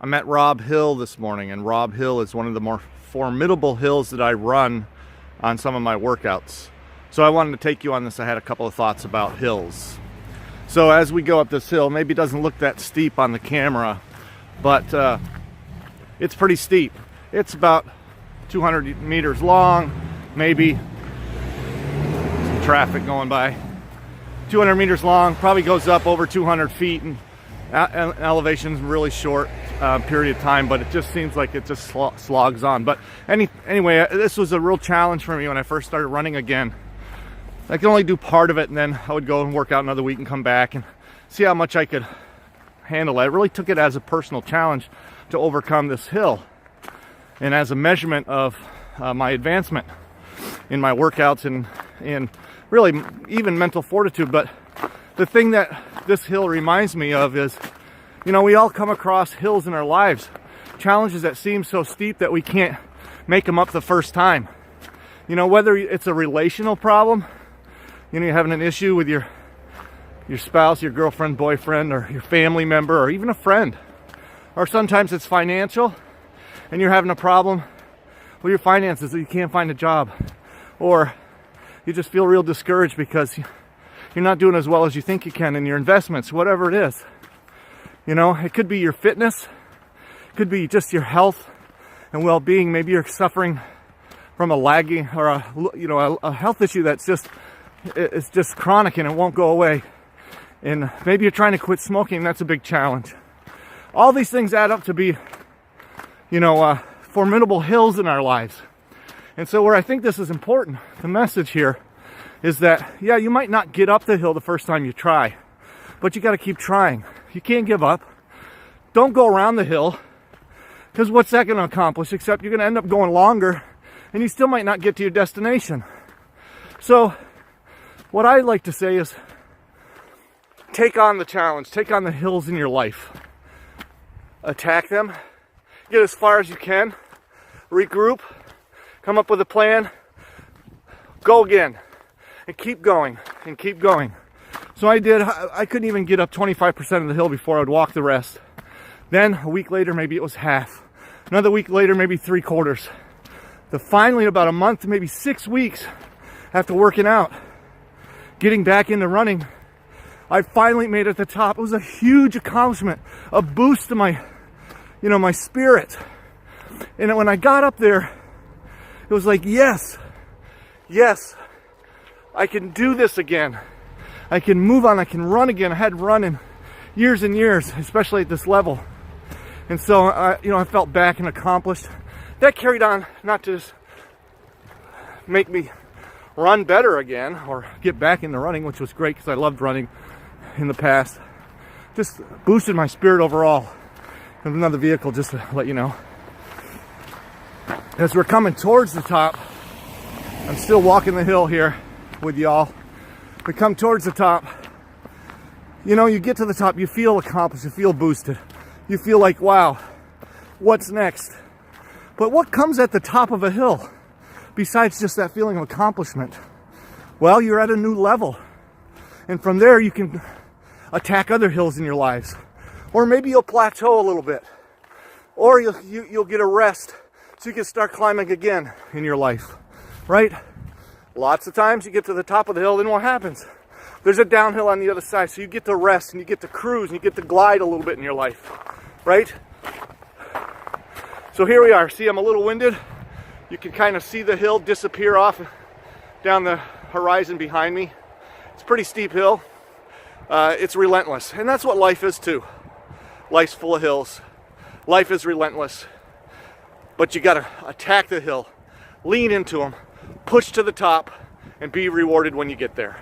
I'm at Rob Hill this morning, and Rob Hill is one of the more formidable hills that I run on some of my workouts. So I wanted to take you on this. I had a couple of thoughts about hills. So as we go up this hill, maybe it doesn't look that steep on the camera, but it's pretty steep. It's about 200 meters long, maybe. Some traffic going by. 200 meters long, probably goes up over 200 feet, and elevation's really short period of time, but it just seems like it just slogs on. But anyway, this was a real challenge for me when I first started running again. I could only do part of it, and then I would go and work out another week and come back and see how much I could handle it. I really took it as a personal challenge to overcome this hill, and as a measurement of my advancement in my workouts and really even mental fortitude. But the thing that this hill reminds me of is, you know, we all come across hills in our lives, challenges that seem so steep that we can't make them up the first time. You know, whether it's a relational problem, you know, you're having an issue with your spouse, your girlfriend, boyfriend, or your family member, or even a friend. Or sometimes it's financial, and you're having a problem with your finances, that you can't find a job. Or you just feel real discouraged because you're not doing as well as you think you can in your investments, whatever it is. You know, it could be your fitness, it could be just your health and well-being. Maybe you're suffering from a lagging or a health issue that's it's just chronic and it won't go away. And maybe you're trying to quit smoking. That's a big challenge. All these things add up to be, formidable hills in our lives. And so where I think this is important, the message here is that, yeah, you might not get up the hill the first time you try, but you got to keep trying. You can't give up. Don't go around the hill, because what's that going to accomplish, except you're going to end up going longer and you still might not get to your destination. So what I like to say is, take on the challenge, take on the hills in your life, attack them, get as far as you can, regroup, come up with a plan, go again, and keep going, and keep going. So I couldn't even get up 25% of the hill before I would walk the rest. Then a week later, maybe it was half. Another week later, maybe 3/4. Then finally, about a month, maybe 6 weeks after working out, getting back into running, I finally made it to the top. It was a huge accomplishment, a boost to my spirit. And when I got up there, it was like, yes, I can do this again. I can move on, I can run again. I hadn't run in years and years, especially at this level. And so, I felt back and accomplished. That carried on not to just make me run better again or get back into running, which was great because I loved running in the past. Just boosted my spirit overall. And another vehicle, just to let you know. As we're coming towards the top, I'm still walking the hill here with y'all. We come towards the top. You get to the top, you feel accomplished, you feel boosted. You feel like, wow, what's next? But what comes at the top of a hill besides just that feeling of accomplishment? Well, you're at a new level. And from there, you can attack other hills in your lives. Or maybe you'll plateau a little bit. Or you'll get a rest so you can start climbing again in your life, right? Lots of times you get to the top of the hill, then what happens? There's a downhill on the other side, so you get to rest and you get to cruise and you get to glide a little bit in your life, right? So here we are. See, I'm a little winded. You can kind of see the hill disappear off down the horizon behind me. It's a pretty steep hill. It's relentless, and that's what life is too. Life's full of hills. Life is relentless, but you got to attack the hill, lean into them, push to the top, and be rewarded when you get there.